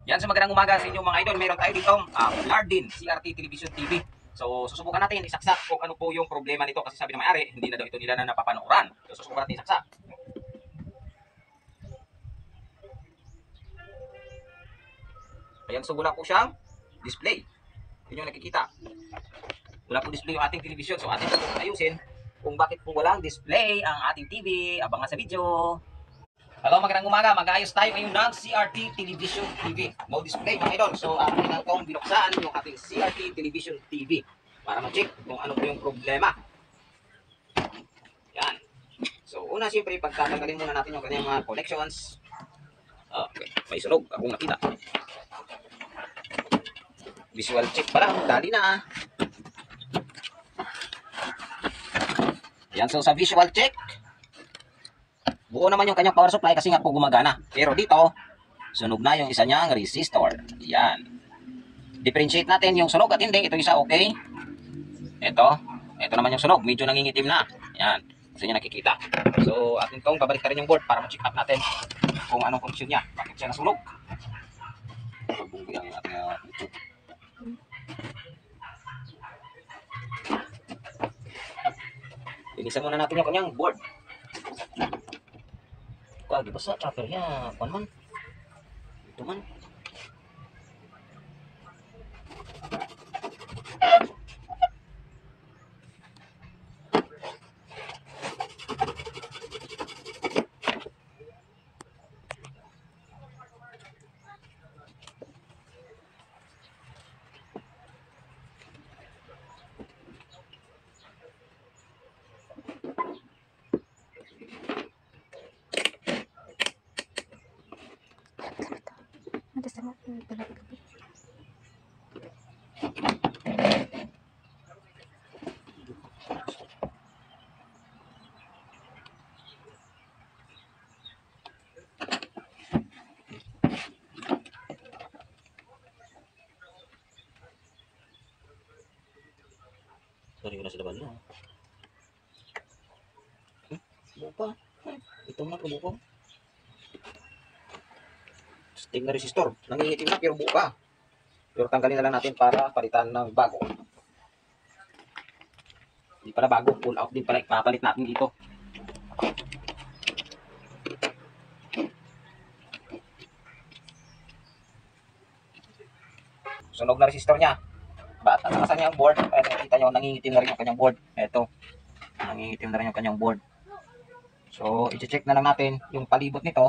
Yan, sa magandang umaga sa inyo mga idol. Meron tayo dito Lardin CRT Television TV. So susubukan natin isaksak kung ano po yung problema nito kasi sabi ng may-ari, hindi na daw ito nila na napapanooran. So susubukan natin isaksak. Ayan, so wala po siyang display. Yun yung nakikita. Wala po display yung ating television. So atin po ayusin kung bakit po walang display ang ating TV. Abangan sa video. Hello, magandang umaga. Mag-ayos tayo ngayon ng CRT Television TV. No display mga idol. So atin na itong binuksan yung ating CRT Television TV para ma-check kung ano po yung problema. Yan. So una siyempre pagtatanggalin muna natin yung kanyang mga connections. Okay, may sunog akong nakita. Visual check pa lang, dali na. Yan, so sa visual check, buo naman yung kanyang power supply kasi nga po gumagana. Pero dito, sunog na yung isa niyang resistor. Yan. Differentiate natin yung sunog at hindi. Ito isa okay. Ito naman yung sunog. Medyo nangingitim na. Yan. Gusto niya nakikita. So, atin itong babalik na rin yung board para ma-check up natin kung anong condition niya. Bakit siya nasunog. Pagbunggoy ang ating YouTube. Linisan muna natin yung kanyang board. Di ba sa tracker niya? Kuan man? Ito man. Sorry ko na sa laban niya. Buo pa. Ito na buo pa. Sting na resistor. Nangingitim na pero buo pa. Pero tanggalin na lang natin para palitan ng bago. Hindi pala bago. Pull out din pala. Papalit natin dito. Sunog na resistor niya. Bata na niya ang board. Nakita nyo, nangingitim na rin yung kanyang board. Ito. Nangingitim na rin yung kanyang board. So, i-check na lang natin yung palibot nito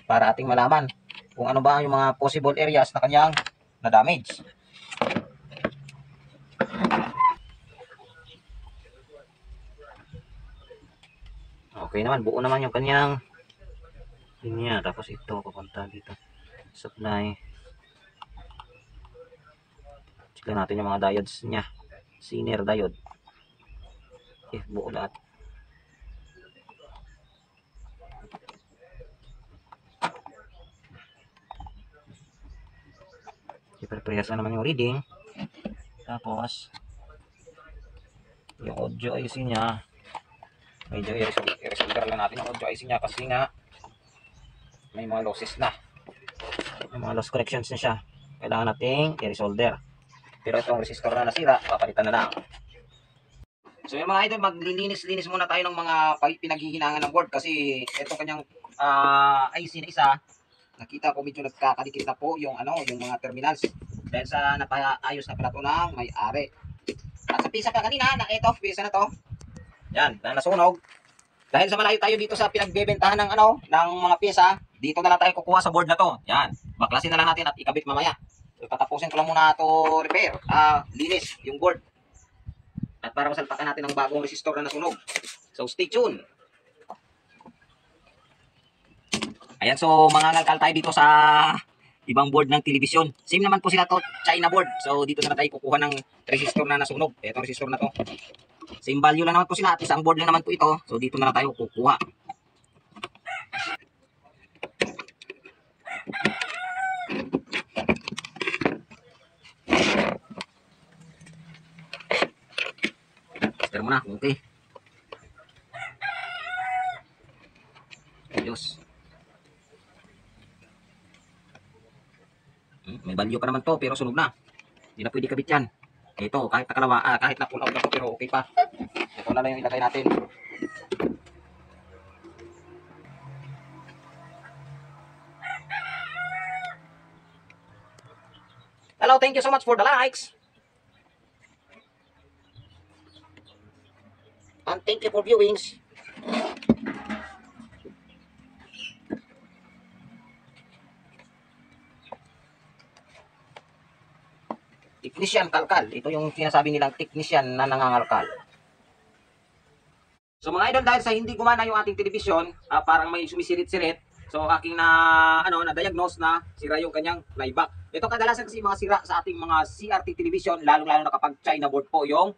para ating malaman kung ano ba yung mga possible areas na kanyang na-damage. Okay naman, buo naman yung kanyang linya. Tapos ito, papunta dito. Supply. Check natin yung mga diodes niya. Zener diode. Okay, buo lahat. I-prepare naman yung reading. Tapos yung audio IC niya, medyo i-resolder lang natin yung audio IC niya kasi nga may mga losses na. May mga loss corrections na siya. Kailangan nating i-resolder. Pero itong resistor na nasira, papalitan na lang. So yung mga idol, maglilinis-linis muna tayo ng mga pinaghihinangan ng board kasi itong kanyang IC na isa, nakita ko medyo nagkakadikit na po yung yung mga terminals dahil sa napaayos na pala ito ng may-ari. At sa pisa ka kanina, na ito, pisa na to. Yan, na nasunog. Dahil sa malayo tayo dito sa pinagbebentahan ng ng mga pisa, dito na lang tayo kukuha sa board na to. Yan, baklasin na lang natin at ikabit mamaya. So, tatapusin ko lang muna ito repair, linis yung board. At para masalpakan natin ang bagong resistor na nasunog. So stay tuned. Ayan, so mangangalkal tayo dito sa ibang board ng television. Same naman po sila to, China board. So dito na tayo kukuha ng resistor na nasunog. Ito resistor na to. Same value lang naman po sila at isang board lang naman po ito. So dito na tayo kukuha. Tester mo na, okay. Ayos. May banyo pa naman to, pero sunog na. Hindi na pwede kabit yan. Ito, kahit nakalawa, kahit na pull out na to, pero okay pa. Ito na lang yung ilagay natin. Hello, thank you so much for the likes. And thank you for viewings. Technician kalkal. Ito yung sinasabi nilang technician na nangangalkal. So mga idol, dahil sa hindi gumana yung ating television, parang may sumisirit-sirit. So aking na-diagnose na sira yung kanyang flyback. Ito kadalasan kasi mga sira sa ating mga CRT television, lalo-lalo na kapag China board po yung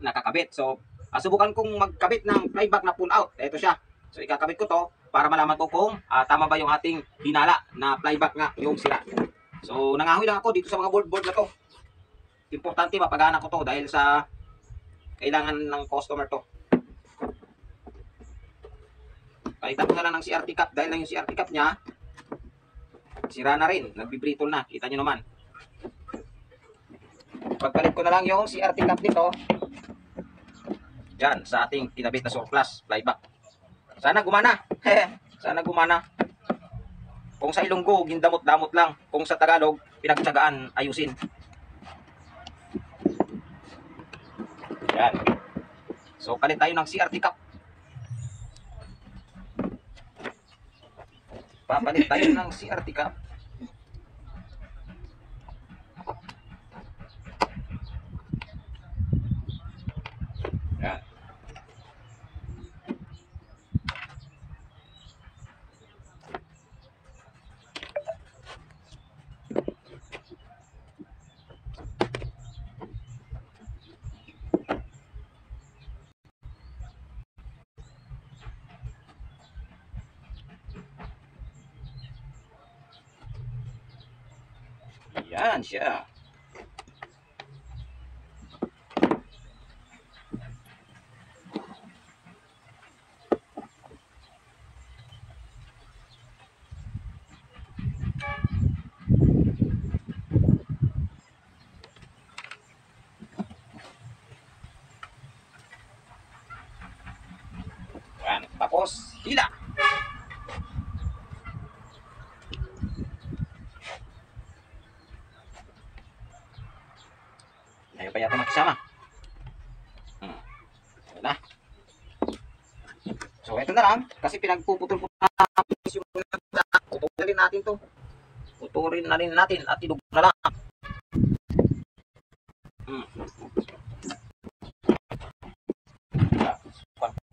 nakakabit. So subukan kong magkabit ng flyback na pull out. Ito siya. So ikakabit ko to para malaman ko kung tama ba yung ating hinala na flyback nga yung sira. So nangahoy lang ako dito sa mga board na to. Importante mapagana ko to dahil sa kailangan ng customer to. Pakita ko na lang ng CRT cap dahil lang yung CRT cap niya sira na rin, nagbibritol na, kita nyo naman. Pagpalit ko na lang yung CRT cap nito dyan sa ating kinabit na surplus flyback. Sana gumana. Sana gumana. Kung sa Ilonggo gindamot-damot lang, kung sa Tagalog pinagtsagaan ayusin. Yan. So palit tayo ng CRT cap. Papalit tayo ng CRT cap. Yan. Yan siya. Yan. Tapos, hila. Ayaw pa yata makisama. Ayan na. So, ito na lang. Kasi pinagpuputol ko na yung puturin natin to. Puturin na rin natin at idug na lang.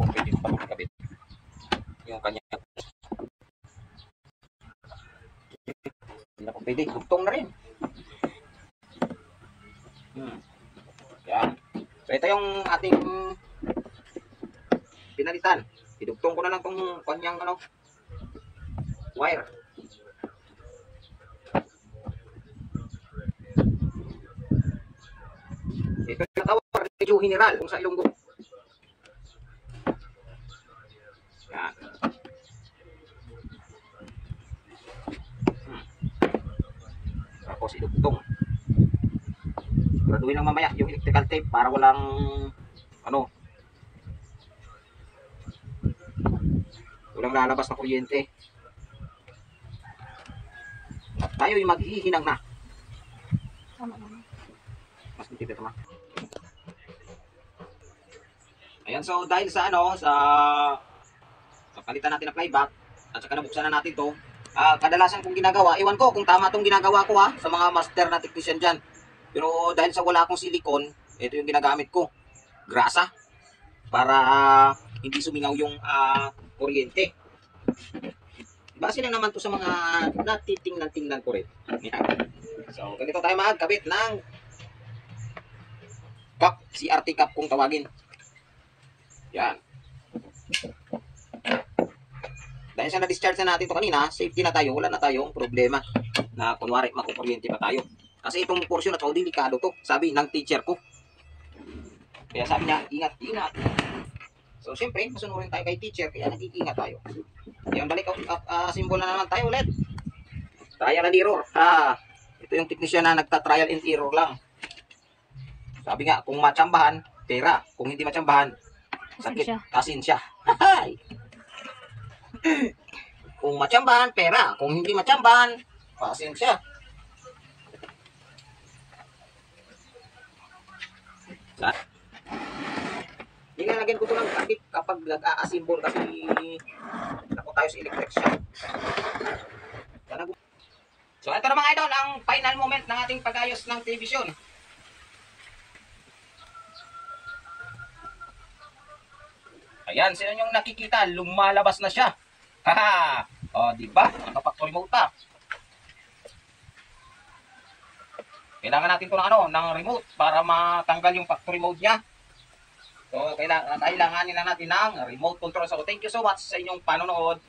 Pwede pa magkabit. Yung kanya. Hindi na po pwede. Dugtong na rin. Yan. So ito yung ating pinalitan. Idugtong ko na lang tong kanyang wire. Ito yung tawag radio general kung sa Ilonggo. Yan. Tapos idugtong. Graduin lang mamaya yung electrical tape para walang walang lalabas na kuryente. Tayo yung maghihinang na. Mas nitid ito ma. Ayan, so dahil sa sa palitan natin ng flyback at saka nabuksan na natin to, kadalasan kong ginagawa, iwan ko kung tama tong ginagawa ko sa mga master na technician dyan. Pero dahil sa wala akong silicone, ito yung ginagamit ko. Grasa. Para hindi sumingaw yung kuryente. Base lang naman to sa mga natitingnan-tingnan ko rin. So, ganito tayo magkabit ng cap, CRT cap kung tawagin. Yan. Dahil sa na-discharge na natin to kanina, safety na tayo, wala na tayong problema na kunwari makukuryente pa tayo. Kasi itong portion na to, delikado to, sabi ng teacher ko. Kaya sabi niya, ingat, ingat. So, siyempre, masunurin tayo kay teacher, kaya nag-iingat tayo. Yung balik, simbol na naman tayo ulit. Trial and error. Ito yung technician na nagta-trial and error lang. Sabi nga, kung matsambahan, pera. Kung hindi matsambahan, sakit, asin siya. Kung matsambahan, pera. Kung hindi matsambahan, asin siya. Nilalagyan ko ito ng takip kapag nag-aasimbol kasi naku tayo sa electric shock. So ito na mga idol, ang final moment ng ating pag-ayos ng television. Ayan, sino yung nakikita? Lumalabas na siya. Haha! O, diba? Nakapag remote pa. Kailangan natin ito ng, ng remote para matanggal yung factory mode niya. So, kailanganin lang natin ng remote control. So, thank you so much sa inyong panonood.